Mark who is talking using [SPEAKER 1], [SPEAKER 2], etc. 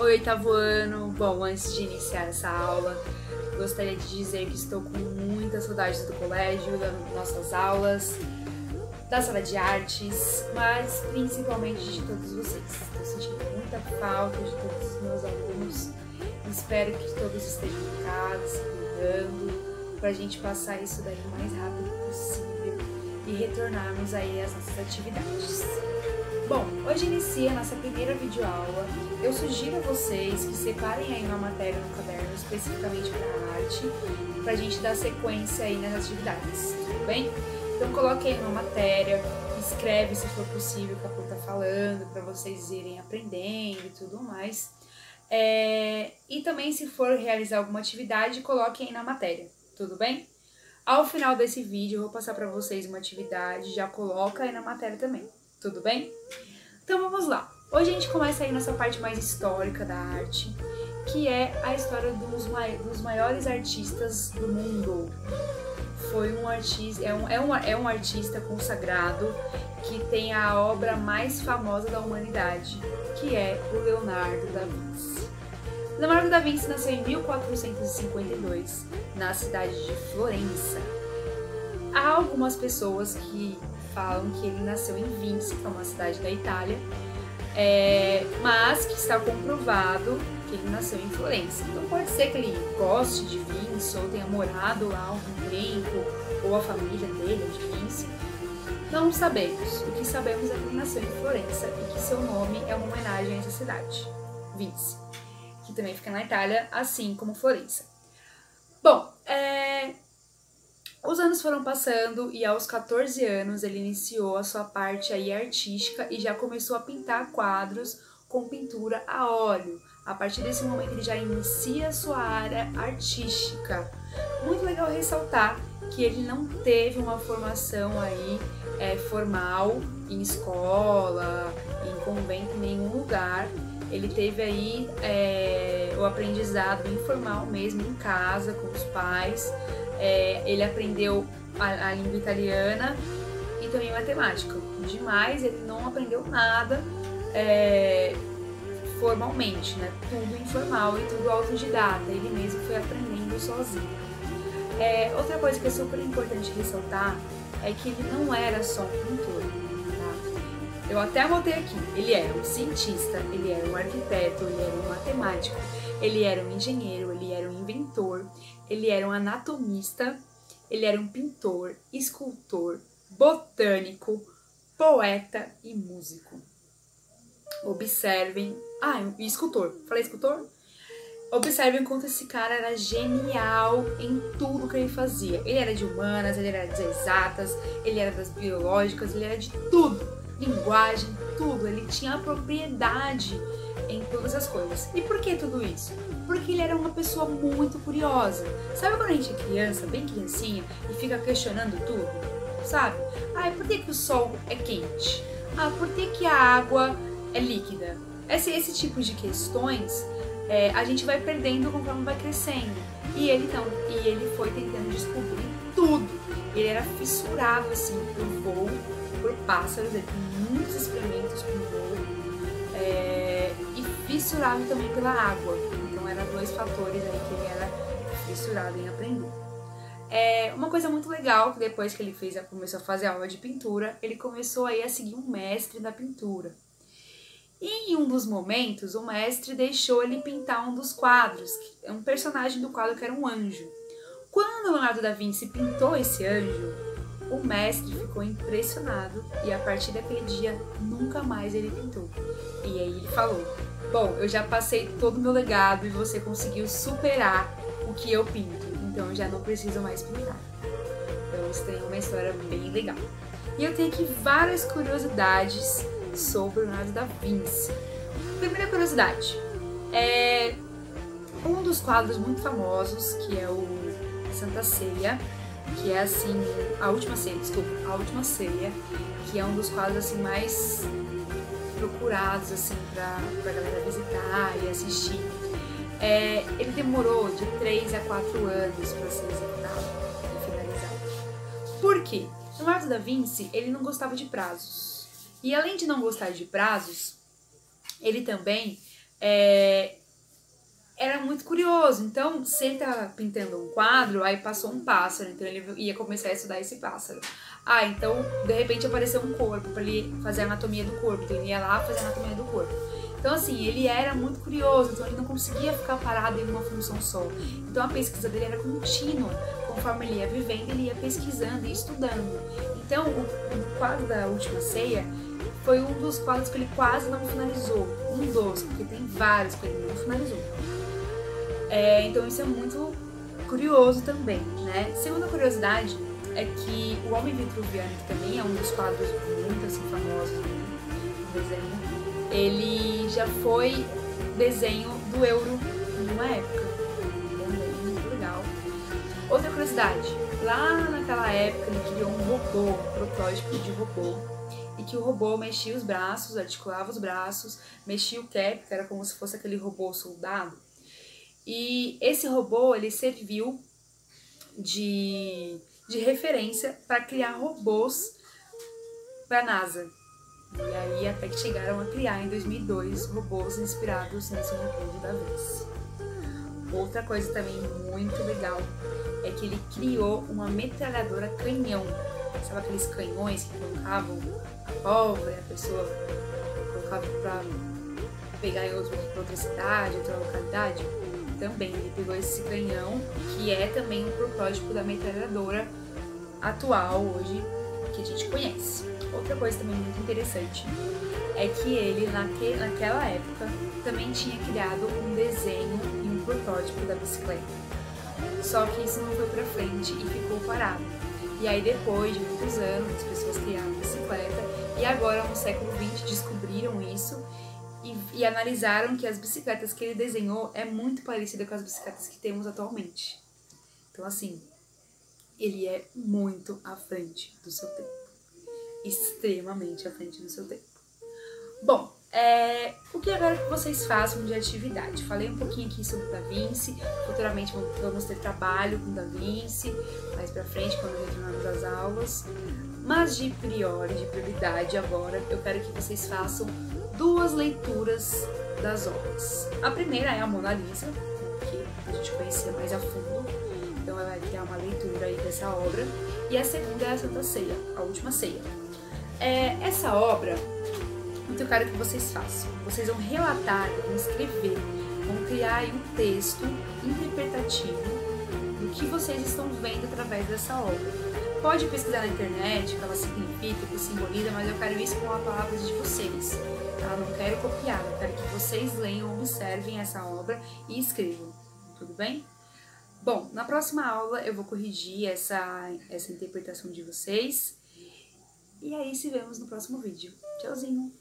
[SPEAKER 1] Oi, oitavo ano! Bom, antes de iniciar essa aula, gostaria de dizer que estou com muitas saudades do colégio, das nossas aulas, da sala de artes, mas principalmente de todos vocês. Estou sentindo muita falta de todos os meus alunos. Espero que todos estejam em casa, se cuidando, para a gente passar isso daí o mais rápido possível e retornarmos aí às nossas atividades. Bom, hoje inicia a nossa primeira videoaula. Eu sugiro a vocês que separem aí uma matéria no caderno especificamente para a arte, para a gente dar sequência aí nas atividades, tudo bem? Então coloque aí uma matéria, escreve se for possível o que a Pô tá falando, para vocês irem aprendendo e tudo mais. E também, se for realizar alguma atividade, coloque aí na matéria, tudo bem? Ao final desse vídeo eu vou passar para vocês uma atividade, já coloca aí na matéria também. Tudo bem? Então vamos lá. Hoje a gente começa aí nessa parte mais histórica da arte, que é a história dos maiores artistas do mundo. Foi um artista, é um artista consagrado que tem a obra mais famosa da humanidade, que é o Leonardo da Vinci. Leonardo da Vinci nasceu em 1452, na cidade de Florença. Há algumas pessoas que falam que ele nasceu em Vinci, que é uma cidade da Itália, mas que está comprovado que ele nasceu em Florença. Então pode ser que ele goste de Vinci ou tenha morado lá algum tempo, ou a família dele é de Vinci. Não sabemos. O que sabemos é que ele nasceu em Florença e que seu nome é uma homenagem a essa cidade, Vinci, que também fica na Itália, assim como Florença. Bom, os anos foram passando e aos 14 anos ele iniciou a sua parte aí artística e já começou a pintar quadros com pintura a óleo. A partir desse momento ele já inicia a sua área artística. Muito legal ressaltar que ele não teve uma formação aí formal em escola, em convento, em nenhum lugar. Ele teve aí o aprendizado informal mesmo, em casa, com os pais. Ele aprendeu a língua italiana e também matemática. Demais, ele não aprendeu nada formalmente, né? Tudo informal e tudo autodidata. Ele mesmo foi aprendendo sozinho. Outra coisa que é super importante ressaltar é que ele não era só um pintor, tá? Eu até anotei aqui. Ele era um cientista, ele era um arquiteto, ele era um matemático, ele era um engenheiro, ele era um inventor, ele era um anatomista, ele era um pintor, escultor, botânico, poeta e músico. Observem... e escultor. Falei escultor? Observem quanto esse cara era genial em tudo que ele fazia. Ele era de humanas, ele era das exatas, ele era das biológicas, ele era de tudo. Linguagem, tudo. Ele tinha a propriedade em todas as coisas. E por que tudo isso? Porque ele era uma pessoa muito curiosa. Sabe quando a gente é criança, bem criancinha, e fica questionando tudo? Sabe? Por que o sol é quente? Por que a água é líquida? Esse tipo de questões a gente vai perdendo conforme vai crescendo. E ele foi tentando descobrir tudo. Ele era fissurado assim por voo, por pássaros, ele tem muitos experimentos com voo. E fissurado também pela água. Então eram dois fatores aí que ele era fissurado em aprender. Uma coisa muito legal, que depois que ele começou a fazer aula de pintura, ele começou aí a seguir um mestre da pintura. E em um dos momentos, o mestre deixou ele pintar um dos quadros, um personagem do quadro que era um anjo. Quando Leonardo da Vinci pintou esse anjo, o mestre ficou impressionado e a partir daquele dia nunca mais ele pintou. E aí ele falou: bom, eu já passei todo o meu legado e você conseguiu superar o que eu pinto, então eu já não preciso mais pintar. Então isso tem uma história bem legal. E eu tenho aqui várias curiosidades sobre Leonardo da Vinci. Primeira curiosidade, um dos quadros muito famosos, que é o Santa Ceia, que é assim, a Última Ceia, que é um dos quadros assim mais procurados assim pra galera visitar e assistir. Ele demorou de 3 a 4 anos para ser executado e finalizado. Por quê? Leonardo da Vinci, ele não gostava de prazos. E além de não gostar de prazos, ele também era muito curioso. Então, se ele tava pintando um quadro, aí passou um pássaro, então ele ia começar a estudar esse pássaro. Ah, então, de repente apareceu um corpo pra ele fazer a anatomia do corpo, então ele ia lá fazer a anatomia do corpo. Então, assim, ele era muito curioso, então ele não conseguia ficar parado em uma função só. Então a pesquisa dele era contínua. Conforme ele ia vivendo, ele ia pesquisando e estudando. Então, o quadro da Última Ceia foi um dos quadros que ele quase não finalizou. Um dos, porque tem vários que ele não finalizou. Então isso é muito curioso também, né? Segunda curiosidade é que o Homem Vitruviano, que também é um dos quadros muito assim, famosos do desenho, ele já foi desenho do Euro numa época. Também muito legal. Outra curiosidade, lá naquela época ele criou um robô, um protótipo de robô, e que o robô mexia os braços, articulava os braços, mexia o cap, que era como se fosse aquele robô soldado. E esse robô, ele serviu de referência para criar robôs para a NASA. E aí até que chegaram a criar em 2002 robôs inspirados nesse robô da vez. Outra coisa também muito legal é que ele criou uma metralhadora canhão. Sabe aqueles canhões que colocavam a pólvora, a pessoa colocava para pegar em outra cidade, outra localidade? Também ele pegou esse canhão, que é também um protótipo da metralhadora atual hoje que a gente conhece. Outra coisa também muito interessante é que ele naquela época também tinha criado um desenho e um protótipo da bicicleta. Só que isso não foi pra frente e ficou parado. E aí depois de muitos anos as pessoas criaram bicicleta e agora no século XX descobriram isso e analisaram que as bicicletas que ele desenhou é muito parecida com as bicicletas que temos atualmente. Então, assim, ele é muito à frente do seu tempo. Extremamente à frente do seu tempo. Bom, o que agora que vocês façam de atividade? Falei um pouquinho aqui sobre Da Vinci, futuramente vamos ter trabalho com Da Vinci, mais pra frente, quando retornarmos às aulas. Mas de prioridade agora, eu quero que vocês façam 2 leituras das obras. A primeira é a Mona Lisa, que a gente conhecia mais a fundo, então ela vai criar uma leitura aí dessa obra. E a segunda é a Santa Ceia, a Última Ceia. Essa obra, muito eu quero que vocês façam. Vocês vão relatar, vão escrever, vão criar aí um texto interpretativo do que vocês estão vendo através dessa obra. Pode pesquisar na internet o que ela significa, o que simboliza, mas eu quero isso com as palavras de vocês. Eu não quero copiar, eu quero que vocês leiam, observem essa obra e escrevam. Tudo bem? Bom, na próxima aula eu vou corrigir essa interpretação de vocês. E aí se vemos no próximo vídeo. Tchauzinho!